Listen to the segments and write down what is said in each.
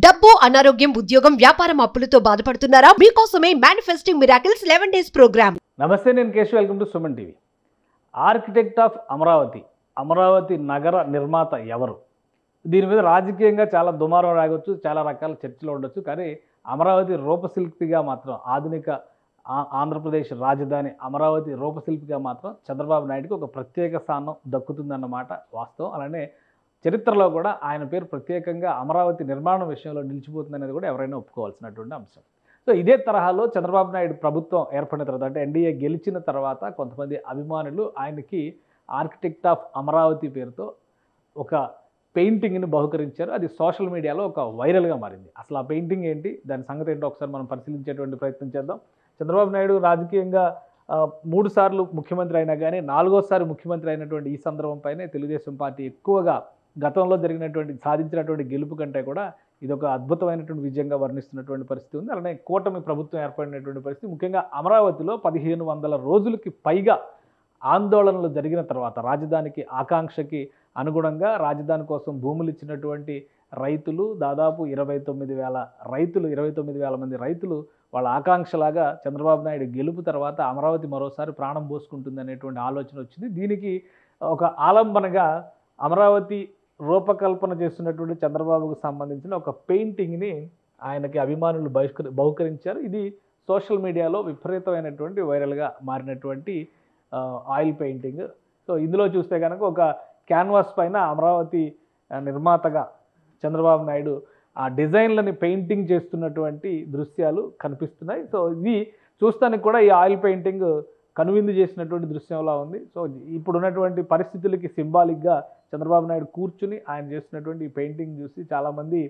డబ్బు, అనారోగ్యం, ఉద్యోగం, వ్యాపారం అప్పులతో బాధపడుతున్నారా? మీకోసమే మేనిఫెస్టింగ్ మిరాకిల్స్ 11 days ప్రోగ్రామ్. నమస్తే, నేను Keshav. Welcome to Suman TV. Architect of Amaravati, Amaravati నగర నిర్మాత ఎవరు? దీని మీద రాజకీయంగా చాలా దుమారం రాగొచ్చు, చాలా రకాల చర్చలు ఉండొచ్చు. కానీ అమరావతి రూపశిల్పిగా మాత్రం, ఆధునిక ఆంధ్రప్రదేశ్ రాజధాని అమరావతి రూపశిల్పిగా మాత్రం చంద్రబాబు నాయుడుకి ఒక ప్రత్యేక స్థానం దక్కుతుందన్నమాట వాస్తవం. అలానే చరిత్రలో కూడా ఆయన పేరు ప్రత్యేకంగా అమరావతి నిర్మాణం విషయంలో నిలిచిపోతుందనేది కూడా ఎవరైనా ఒప్పుకోవాల్సినటువంటి అంశం. సో ఇదే తరహాలో చంద్రబాబు నాయుడు ప్రభుత్వం ఏర్పడిన తర్వాత, అంటే ఎన్డీఏ గెలిచిన తర్వాత, కొంతమంది అభిమానులు ఆయనకి ఆర్కిటెక్ట్ ఆఫ్ అమరావతి పేరుతో ఒక పెయింటింగ్ని బహుకరించారు. అది సోషల్ మీడియాలో ఒక వైరల్గా మారింది. అసలు ఆ పెయింటింగ్ ఏంటి, దాని సంగతి ఏంటో ఒకసారి మనం పరిశీలించేటువంటి ప్రయత్నం చేద్దాం. చంద్రబాబు నాయుడు రాజకీయంగా 3 సార్లు ముఖ్యమంత్రి అయినా కానీ 4వసారి ముఖ్యమంత్రి అయినటువంటి ఈ సందర్భం పైనే తెలుగుదేశం పార్టీ ఎక్కువగా గతంలో సాధించినటువంటి గెలుపు కంటే కూడా ఇదొక అద్భుతమైనటువంటి విజయంగా వర్ణిస్తున్నటువంటి పరిస్థితి ఉంది. అలానే కూటమి ప్రభుత్వం ఏర్పడినటువంటి పరిస్థితి, ముఖ్యంగా అమరావతిలో 1500 రోజులకి పైగా ఆందోళనలు జరిగిన తర్వాత, రాజధానికి ఆకాంక్షకి అనుగుణంగా రాజధాని కోసం భూములు ఇచ్చినటువంటి రైతులు, దాదాపు 29,000 మంది రైతులు వాళ్ళ ఆకాంక్షలాగా చంద్రబాబు నాయుడు గెలుపు తర్వాత అమరావతి మరోసారి ప్రాణం పోసుకుంటుంది అనేటువంటి ఆలోచన వచ్చింది. దీనికి ఒక ఆలంబనగా అమరావతి రూపకల్పన చేస్తున్నటువంటి చంద్రబాబుకు సంబంధించిన ఒక పెయింటింగ్ని ఆయనకి అభిమానులు బహుకరించారు. ఇది సోషల్ మీడియాలో విపరీతమైనటువంటి వైరల్గా మారినటువంటి ఆయిల్ పెయింటింగ్. సో ఇందులో చూస్తే కనుక ఒక క్యాన్వాస్ పైన అమరావతి నిర్మాతగా చంద్రబాబు నాయుడు ఆ డిజైన్లని పెయింటింగ్ చేస్తున్నటువంటి దృశ్యాలు కనిపిస్తున్నాయి. సో ఇది చూస్తానికి కూడా ఈ ఆయిల్ పెయింటింగ్ కనువిందు చేసినటువంటి దృశ్యంలా ఉంది. సో ఇప్పుడున్నటువంటి పరిస్థితులకి సింబాలిక్గా చంద్రబాబు నాయుడు కూర్చుని ఆయన చేస్తున్నటువంటి ఈ పెయింటింగ్ చూసి చాలామంది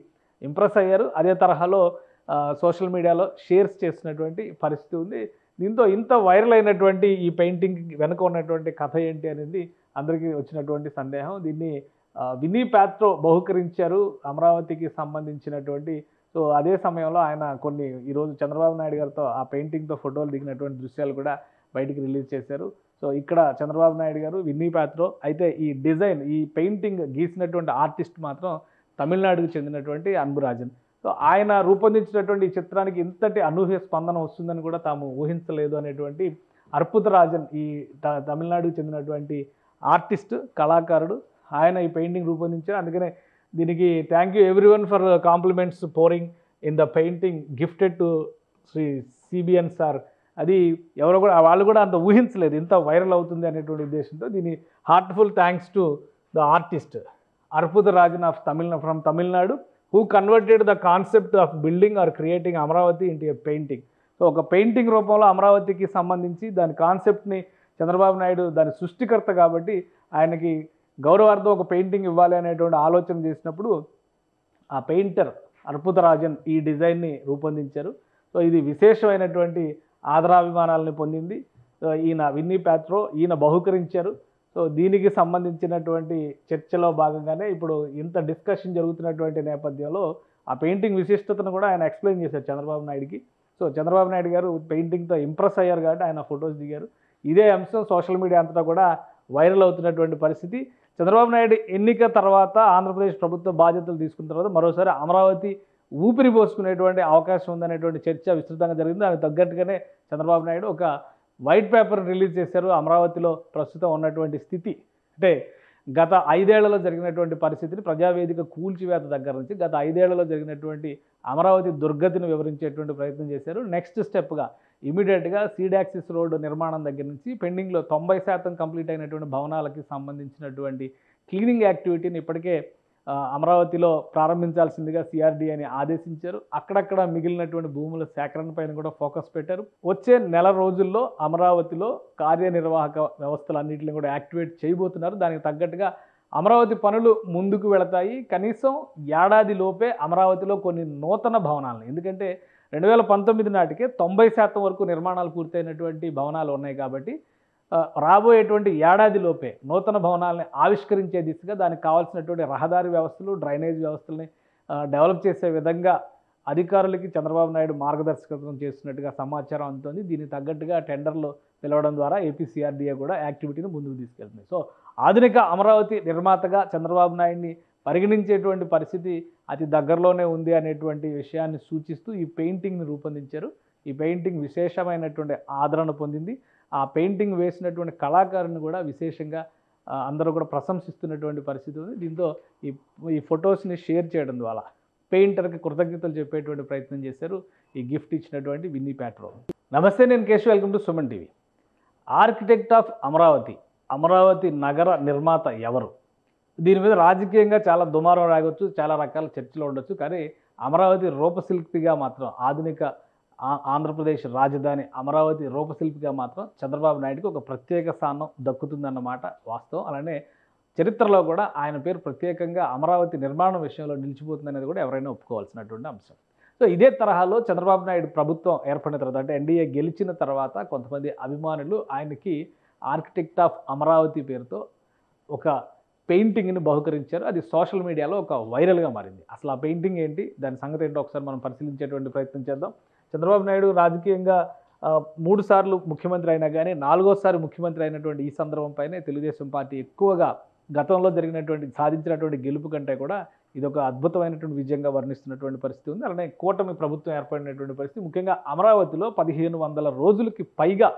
ఇంప్రెస్ అయ్యారు. అదే తరహాలో సోషల్ మీడియాలో షేర్స్ చేస్తున్నటువంటి పరిస్థితి ఉంది. దీంతో ఇంత వైరల్ అయినటువంటి ఈ పెయింటింగ్ వెనుక ఉన్నటువంటి కథ ఏంటి అనేది అందరికీ వచ్చినటువంటి సందేహం. దీన్ని విన్నీ ప్యాత్రో బహుకరించారు అమరావతికి సంబంధించినటువంటి. సో అదే సమయంలో ఆయన ఈరోజు చంద్రబాబు నాయుడు గారితో ఆ పెయింటింగ్తో ఫోటోలు దిగినటువంటి దృశ్యాలు కూడా బయటికి రిలీజ్ చేశారు. సో ఇక్కడ చంద్రబాబు నాయుడు గారు, విన్నీ ప్యాత్రో. అయితే ఈ డిజైన్, ఈ పెయింటింగ్ గీసినటువంటి ఆర్టిస్ట్ మాత్రం తమిళనాడుకు చెందినటువంటి అన్బురాజన్. సో ఆయన రూపొందించినటువంటి ఈ చిత్రానికి ఇంతటి అనూహ్య స్పందన వస్తుందని కూడా తాము ఊహించలేదు అనేటువంటి అర్పుతరాజన్, ఈ తమిళనాడుకు చెందినటువంటి ఆర్టిస్ట్, కళాకారుడు, ఆయన ఈ పెయింటింగ్ రూపొందించారు. అందుకనే దీనికి thank you everyone for compliments pouring in the painting gifted to Shri CBN sir. అది వాళ్ళు కూడా అంత ఊహించలేదు ఇంత వైరల్ అవుతుంది అనేటువంటి ఉద్దేశంతో దీని heartful thanks to the artist Arputharajan from Tamil Nadu, who converted the concept of building or creating Amaravati into a painting. So ఒక పెయింటింగ్ రూపంలో అమరావతికి సంబంధించి దాని కాన్సెప్ట్ని చంద్రబాబు నాయుడు దాని సృష్టికర్త కాబట్టి ఆయనకి గౌరవార్థం ఒక పెయింటింగ్ ఇవ్వాలి అనేటువంటి ఆలోచన చేసినప్పుడు ఆ పెయింటర్ అర్పుతరాజన్ ఈ డిజైన్ని రూపొందించారు. సో ఇది విశేషమైనటువంటి ఆదరాభిమానాలని పొందింది. ఈయన విన్నీ ప్యాత్రో ఈయన బహుకరించారు. సో దీనికి సంబంధించినటువంటి చర్చలో భాగంగానే ఇప్పుడు ఇంత డిస్కషన్ జరుగుతున్నటువంటి నేపథ్యంలో ఆ పెయింటింగ్ విశిష్టతను కూడా ఆయన ఎక్స్ప్లెయిన్ చేశారు చంద్రబాబు నాయుడుకి. సో చంద్రబాబు నాయుడు గారు పెయింటింగ్తో ఇంప్రెస్ అయ్యారు కాబట్టి ఆయన ఫొటోస్ దిగారు. ఇదే అంశం సోషల్ మీడియా అంతటా కూడా వైరల్ అవుతున్నటువంటి పరిస్థితి. చంద్రబాబు నాయుడు ఎన్నిక తర్వాత, ఆంధ్రప్రదేశ్ ప్రభుత్వ బాధ్యతలు తీసుకున్న తర్వాత మరోసారి అమరావతి ఊపిరి పోసుకునేటువంటి అవకాశం ఉందనేటువంటి చర్చ విస్తృతంగా జరిగింది. దానికి తగ్గట్టుగానే చంద్రబాబు నాయుడు ఒక వైట్ పేపర్ రిలీజ్ చేశారు. అమరావతిలో ప్రస్తుతం ఉన్నటువంటి స్థితి, అంటే గత 5 ఏళ్లలో జరిగినటువంటి పరిస్థితిని, ప్రజావేదిక కూల్చివేత దగ్గర నుంచి గత 5 ఏళ్లలో జరిగినటువంటి అమరావతి దుర్గతిని వివరించేటువంటి ప్రయత్నం చేశారు. నెక్స్ట్ స్టెప్గా ఇమీడియట్గా సీడాక్సిస్ రోడ్డు నిర్మాణం దగ్గర నుంచి పెండింగ్లో 90% కంప్లీట్ అయినటువంటి భవనాలకి సంబంధించినటువంటి క్లీనింగ్ యాక్టివిటీని ఇప్పటికే అమరావతిలో ప్రారంభించాల్సిందిగా సిఆర్డీఏని ఆదేశించారు. అక్కడక్కడ మిగిలినటువంటి భూముల సేకరణ పైన కూడా ఫోకస్ పెట్టారు. వచ్చే నెల రోజుల్లో అమరావతిలో కార్యనిర్వాహక వ్యవస్థలన్నింటిని కూడా యాక్టివేట్ చేయబోతున్నారు. దానికి తగ్గట్టుగా అమరావతి పనులు ముందుకు వెళతాయి. కనీసం ఏడాది లోపే అమరావతిలో కొన్ని నూతన భవనాలను, ఎందుకంటే 2019 నాటికే 90% వరకు నిర్మాణాలు పూర్తయినటువంటి భవనాలు ఉన్నాయి కాబట్టి రాబోయేటువంటి ఏడాదిలోపే నూతన భవనాలని ఆవిష్కరించే దిశగా దానికి కావాల్సినటువంటి రహదారి వ్యవస్థలు, డ్రైనేజ్ వ్యవస్థల్ని డెవలప్ చేసే విధంగా అధికారులకి చంద్రబాబు నాయుడు మార్గదర్శకత్వం చేస్తున్నట్టుగా సమాచారం అందుతుంది. దీనికి తగ్గట్టుగా టెండర్లు పిలవడం ద్వారా ఏపీసీఆర్డీఏ కూడా యాక్టివిటీని ముందుకు తీసుకెళ్తుంది. సో ఆధునిక అమరావతి నిర్మాతగా చంద్రబాబు నాయుడిని పరిగణించేటువంటి పరిస్థితి అతి దగ్గరలోనే ఉంది అనేటువంటి విషయాన్ని సూచిస్తూ ఈ పెయింటింగ్ని రూపొందించారు. ఈ పెయింటింగ్ విశేషమైనటువంటి ఆదరణ పొందింది. ఆ పెయింటింగ్ వేసినటువంటి కళాకారుని కూడా విశేషంగా అందరూ కూడా ప్రశంసిస్తున్నటువంటి పరిస్థితి ఉంది. దీంతో ఈ ఫొటోస్ని షేర్ చేయడం ద్వారా పెయింటర్కి కృతజ్ఞతలు చెప్పేటువంటి ప్రయత్నం చేశారు ఈ గిఫ్ట్ ఇచ్చినటువంటి విన్నీ ప్యాట్రో. నమస్తే, నేను Keshav, welcome to Suman TV. Architect of Amaravati, Amaravati నగర నిర్మాత ఎవరు? దీని మీద రాజకీయంగా చాలా దుమారం రాగొచ్చు, చాలా రకాల చర్చలు ఉండొచ్చు. కానీ అమరావతి రూపశిల్పిగా మాత్రం, ఆధునిక ఆంధ్రప్రదేశ్ రాజధాని అమరావతి రూపశిల్పిగా మాత్రం చంద్రబాబు నాయుడుకి ఒక ప్రత్యేక స్థానం దక్కుతుందన్నమాట వాస్తవం. అలానే చరిత్రలో కూడా ఆయన పేరు ప్రత్యేకంగా అమరావతి నిర్మాణం విషయంలో నిలిచిపోతుందనేది కూడా ఎవరైనా ఒప్పుకోవాల్సినటువంటి అంశం. సో ఇదే తరహాలో చంద్రబాబు నాయుడు ప్రభుత్వం ఏర్పడిన తర్వాత, అంటే ఎన్డీఏ గెలిచిన తర్వాత కొంతమంది అభిమానులు ఆయనకి ఆర్కిటెక్ట్ ఆఫ్ అమరావతి పేరుతో ఒక పెయింటింగ్ని బహుకరించారు. అది సోషల్ మీడియాలో ఒక వైరల్గా మారింది. అసలు ఆ పెయింటింగ్ ఏంటి, దాని సంగతి ఏంటో ఒకసారి మనం పరిశీలించేటువంటి ప్రయత్నం చేద్దాం. చంద్రబాబు నాయుడు రాజకీయంగా 3 సార్లు ముఖ్యమంత్రి అయినా కానీ 4వసారి ముఖ్యమంత్రి అయినటువంటి ఈ సందర్భంపైనే తెలుగుదేశం పార్టీ ఎక్కువగా గతంలో సాధించినటువంటి గెలుపు కంటే కూడా ఇది ఒక అద్భుతమైనటువంటి విజయంగా వర్ణిస్తున్నటువంటి పరిస్థితి ఉంది. అలానే కూటమి ప్రభుత్వం ఏర్పడినటువంటి పరిస్థితి, ముఖ్యంగా అమరావతిలో 1500 రోజులకి పైగా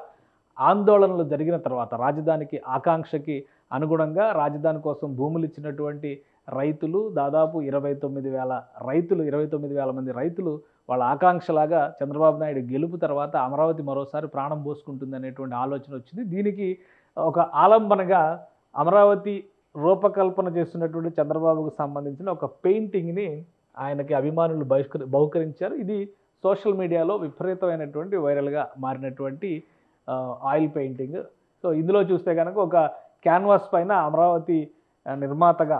ఆందోళనలు జరిగిన తర్వాత రాజధానికి ఆకాంక్షకి అనుగుణంగా రాజధాని కోసం భూములు ఇచ్చినటువంటి రైతులు, దాదాపు 29,000 మంది రైతులు వాళ్ళ ఆకాంక్షలాగా చంద్రబాబు నాయుడు గెలుపు తర్వాత అమరావతి మరోసారి ప్రాణం పోసుకుంటుంది అనేటువంటి ఆలోచన వచ్చింది. దీనికి ఒక ఆలంబనగా అమరావతి రూపకల్పన చేస్తున్నటువంటి చంద్రబాబుకు సంబంధించిన ఒక పెయింటింగ్ని ఆయనకి అభిమానులు బహుకరించారు. ఇది సోషల్ మీడియాలో విపరీతమైనటువంటి వైరల్గా మారినటువంటి ఆయిల్ పెయింటింగ్. సో ఇందులో చూస్తే కనుక ఒక క్యాన్వాస్ పైన అమరావతి నిర్మాతగా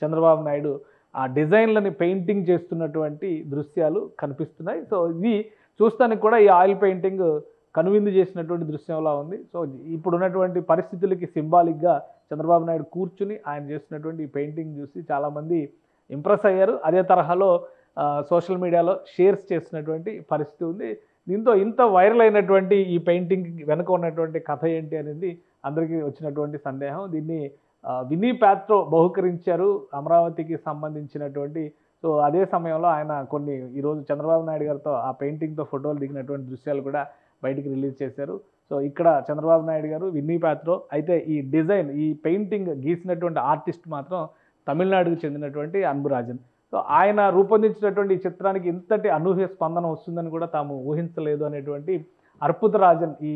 చంద్రబాబు నాయుడు ఆ డిజైన్లని పెయింటింగ్ చేస్తున్నటువంటి దృశ్యాలు కనిపిస్తున్నాయి. సో ఇది చూస్తానికి కూడా ఈ ఆయిల్ పెయింటింగ్ కనువిందు చేసినటువంటి దృశ్యంలా ఉంది. సో ఇప్పుడు ఉన్నటువంటి పరిస్థితులకి సింబాలిక్గా చంద్రబాబు నాయుడు కూర్చుని ఆయన చేస్తున్నటువంటి ఈ పెయింటింగ్ చూసి చాలామంది ఇంప్రెస్ అయ్యారు. అదే తరహాలో సోషల్ మీడియాలో షేర్స్ చేస్తున్నటువంటి పరిస్థితి ఉంది. దీంతో ఇంత వైరల్ అయినటువంటి ఈ పెయింటింగ్ వెనుక ఉన్నటువంటి కథ ఏంటి అనేది అందరికీ వచ్చినటువంటి సందేహం. దీన్ని విన్నీ ప్యాట్రో బహుకరించారు అమరావతికి సంబంధించినటువంటి. సో అదే సమయంలో ఆయన ఈరోజు చంద్రబాబు నాయుడు గారితో ఆ పెయింటింగ్తో ఫోటోలు దిగినటువంటి దృశ్యాలు కూడా బయటికి రిలీజ్ చేశారు. సో ఇక్కడ చంద్రబాబు నాయుడు గారు, విన్నీ ప్యాట్రో. అయితే ఈ డిజైన్, ఈ పెయింటింగ్ గీసినటువంటి ఆర్టిస్ట్ మాత్రం తమిళనాడుకు చెందినటువంటి అన్బురాజన్. సో ఆయన రూపొందించినటువంటి ఈ చిత్రానికి ఇంతటి అనూహ్య స్పందన వస్తుందని కూడా తాము ఊహించలేదు అనేటువంటి అర్పుతరాజన్, ఈ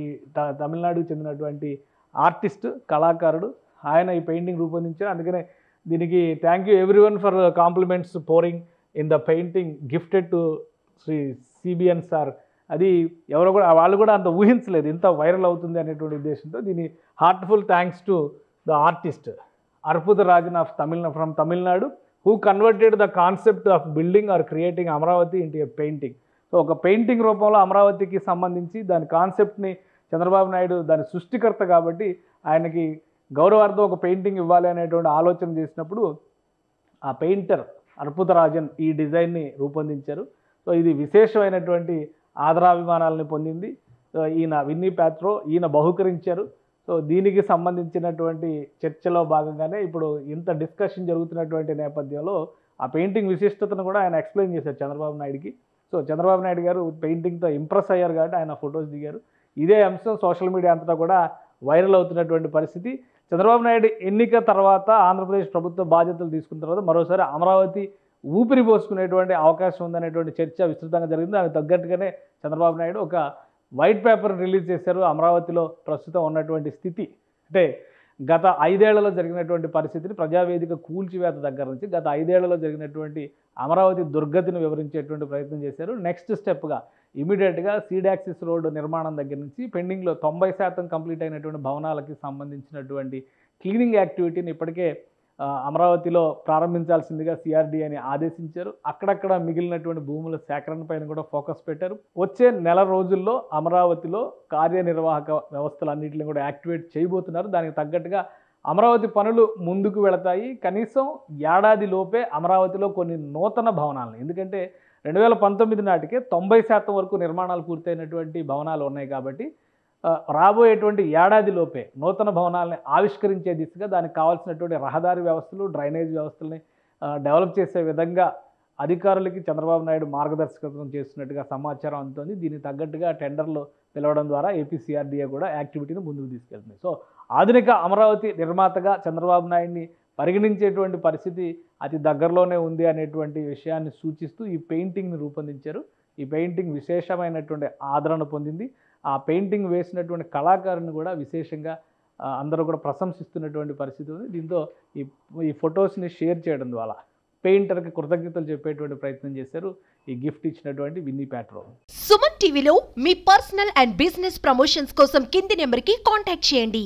తమిళనాడుకు చెందినటువంటి ఆర్టిస్ట్, కళాకారుడు, ఆయన ఈ పెయింటింగ్ రూపొందించారు. అందుకనే దీనికి thank you everyone for compliments pouring in the painting gifted to Shri CBN sir. అది ఎవరో కూడా, వాళ్ళు కూడా అంత ఊహించలేదు ఇంత వైరల్ అవుతుంది అనేటువంటి ఉద్దేశంతో దీని heartful thanks to the artist Arputharajan from Tamil Nadu who converted the concept of building or creating Amravati into a painting. So ఒక పెయింటింగ్ రూపంలో అమరావతికి సంబంధించి దాని కాన్సెప్ట్ని చంద్రబాబు నాయుడు దాని సృష్టికర్త కాబట్టి ఆయనకి గౌరవార్థం ఒక పెయింటింగ్ ఇవ్వాలి అనేటువంటి ఆలోచన చేసినప్పుడు ఆ పెయింటర్ అర్పుతరాజన్ ఈ డిజైన్ని రూపొందించారు. సో ఇది విశేషమైనటువంటి ఆదరాభిమానాలని పొందింది. ఈయన విన్నీ ప్యాట్రో ఈయన బహుకరించారు. సో దీనికి సంబంధించినటువంటి చర్చలో భాగంగానే ఇప్పుడు ఇంత డిస్కషన్ జరుగుతున్నటువంటి నేపథ్యంలో ఆ పెయింటింగ్ విశిష్టతను కూడా ఆయన ఎక్స్ప్లెయిన్ చేశారు చంద్రబాబు నాయుడుకి. సో చంద్రబాబు నాయుడు గారు పెయింటింగ్తో ఇంప్రెస్ అయ్యారు కాబట్టి ఆయన ఫొటోస్ దిగారు. ఇదే అంశం సోషల్ మీడియా అంతటా కూడా వైరల్ అవుతున్నటువంటి పరిస్థితి. చంద్రబాబు నాయుడు ఎన్నిక తర్వాత, ఆంధ్రప్రదేశ్ ప్రభుత్వ బాధ్యతలు తీసుకున్న తర్వాత మరోసారి అమరావతి ఊపిరి పోసుకునేటువంటి అవకాశం ఉందనేటువంటి చర్చ విస్తృతంగా జరిగింది. దానికి తగ్గట్టుగానే చంద్రబాబు నాయుడు ఒక వైట్ పేపర్ రిలీజ్ చేశారు. అమరావతిలో ప్రస్తుతం ఉన్నటువంటి స్థితి, అంటే గత 5 ఏళ్లలో జరిగినటువంటి పరిస్థితిని, ప్రజావేదిక కూల్చివేత దగ్గర నుంచి గత 5 ఏళ్లలో జరిగినటువంటి అమరావతి దుర్గతిని వివరించేటువంటి ప్రయత్నం చేశారు. నెక్స్ట్ స్టెప్గా ఇమీడియట్గా సీడాక్సిస్ రోడ్డు నిర్మాణం దగ్గర నుంచి పెండింగ్లో 90% కంప్లీట్ అయినటువంటి భవనాలకి సంబంధించినటువంటి క్లీనింగ్ యాక్టివిటీని ఇప్పటికే అమరావతిలో ప్రారంభించాల్సిందిగా సిఆర్డీఏని ఆదేశించారు. అక్కడక్కడ మిగిలినటువంటి భూముల సేకరణ పైన కూడా ఫోకస్ పెట్టారు. వచ్చే నెల రోజుల్లో అమరావతిలో కార్యనిర్వాహక వ్యవస్థలన్నింటినీ కూడా యాక్టివేట్ చేయబోతున్నారు. దానికి తగ్గట్టుగా అమరావతి పనులు ముందుకు వెళతాయి. కనీసం ఏడాది లోపే అమరావతిలో కొన్ని నూతన భవనాలను, ఎందుకంటే 2019 నాటికే 90% వరకు నిర్మాణాలు పూర్తయినటువంటి భవనాలు ఉన్నాయి కాబట్టి రాబోయేటువంటి ఏడాది లోపే నూతన భవనాలని ఆవిష్కరించే దిశగా దానికి కావాల్సినటువంటి రహదారి వ్యవస్థలు, డ్రైనేజ్ వ్యవస్థల్ని డెవలప్ చేసే విధంగా అధికారులకి చంద్రబాబు నాయుడు మార్గదర్శకత్వం చేస్తున్నట్టుగా సమాచారం అందుతోంది. దీనికి తగ్గట్టుగా టెండర్లు పిలవడం ద్వారా ఏపీసీఆర్డీఏ కూడా యాక్టివిటీని ముందుకు తీసుకెళ్తుంది. సో ఆధునిక అమరావతి నిర్మాతగా చంద్రబాబు నాయుడిని పరిగణించేటువంటి పరిస్థితి అతి దగ్గరలోనే ఉంది అనేటువంటి విషయాన్ని సూచిస్తూ ఈ పెయింటింగ్ని రూపొందించారు. ఈ పెయింటింగ్ విశేషమైనటువంటి ఆదరణ పొందింది. ఆ పెయింటింగ్ వేసినటువంటి కళాకారుని కూడా విశేషంగా అందరూ కూడా ప్రశంసిస్తున్నటువంటి పరిస్థితి ఉంది. దీంతో ఈ ఫొటోస్ని షేర్ చేయడం ద్వారా పెయింటర్కి కృతజ్ఞతలు చెప్పేటువంటి ప్రయత్నం చేశారు ఈ గిఫ్ట్ ఇచ్చినటువంటి విన్నీ ప్యాట్రో. సుమన్ టీవీలో మీ పర్సనల్ అండ్ బిజినెస్ ప్రమోషన్స్ కోసం కింది నెంబర్కి కాంటాక్ట్ చేయండి.